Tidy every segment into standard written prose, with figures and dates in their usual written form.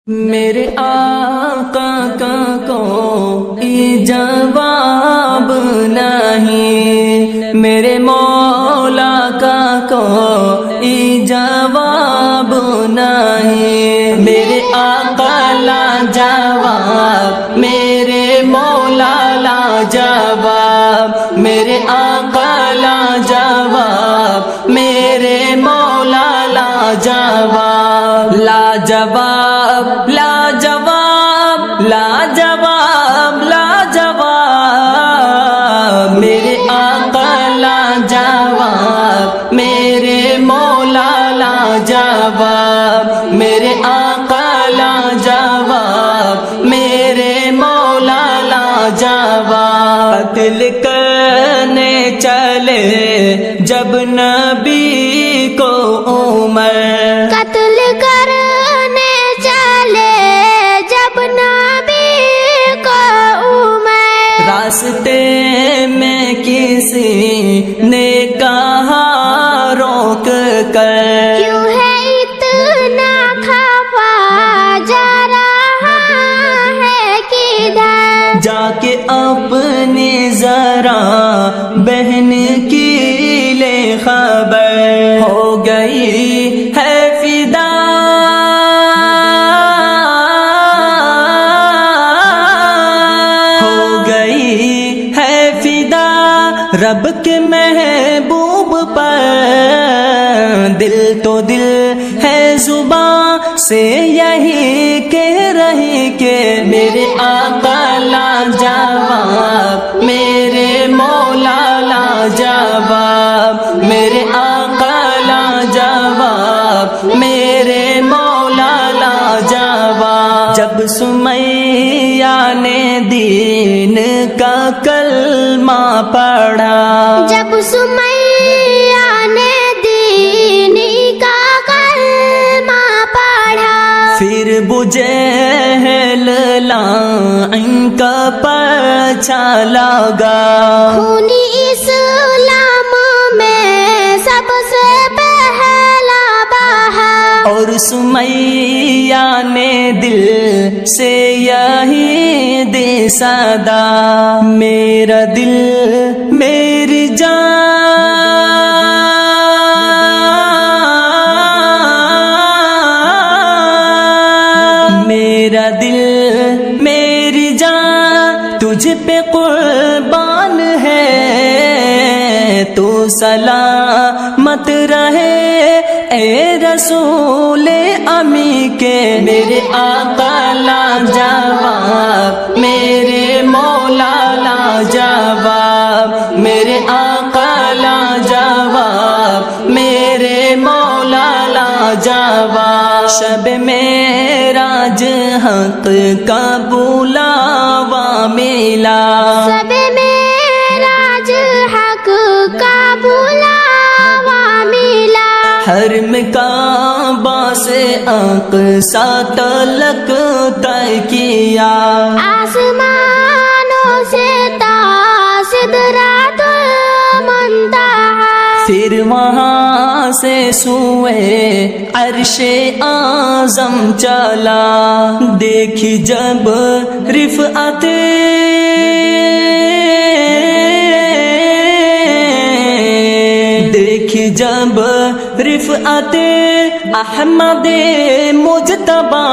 میرے آقا کا کوئی جواب نہیں، میرے مولا کا کوئی جواب نہیں، میرے آقا لا جواب، میرے مولا لا جواب، میرے آقا لا جواب، میرے مولا لا جواب، لا جواب لا جواب لا جواب لا جواب، میرے آقا لا جواب، میرے مولا لا جواب، میرے آقا لا جواب، میرے مولا لا جواب۔ قتل کرنے چلے جب نبی کو عمر، قتل کرنے چلے جب نبی کو عمر، راستے میں کسی نے کہا روک کر، کیوں ہے اتنا خفا جا رہا ہے کدھر، جا کے اپنی ذرا بہن کی لے خبر، ہو گئی ہے فدا ہو گئی ہے فدا رب کے محبوب پر، دل تو دل ہے زباں سے یہی کہہ رہی کہ میرے آقا لا جواب، میرے مولا لا جواب، میرے آقا لا جواب، میرے مولا لا جواب۔ جب سمیہ نے دین کا کلمہ پڑھا، جب سمیہ نے دین کا کلمہ پڑھا، پھر بجہل لعن کا پرچا لگا، خونی اسلام میں سب سے پہلا بہا، اور سمیہ نے دل سے یہی دی صدا، میرا دل میری جان، میرا دل میری جان تجھ پہ قربان ہے، تو سلامت رہے اے رسول امی کے، میرے آقا لا جواب، میرے مولا لا جواب، میرے آقا لا جواب، میرے مولا لا جواب۔ شب معراج حق کا بلاوا ملا، شب معراج حق کا بلاوا ملا، حرم کعبہ سے اقصی تلک طے کیا، آسمانوں سے تا سدرۃ المنتہا، پھر وہاں سے سوئے عرش اعظم چلا، دیکھی جب رفعت دیکھی جب رفعت احمد مجتبی،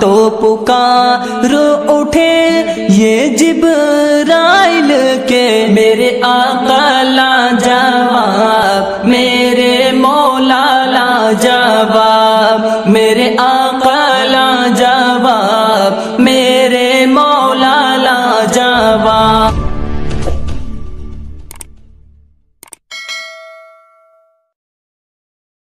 تو پکار اٹھے یہ جبرائیل کے، میرے آقا لا جواب، میرے مولا لا جواب، میرے آقا لا جواب، میرے مولا لا جواب۔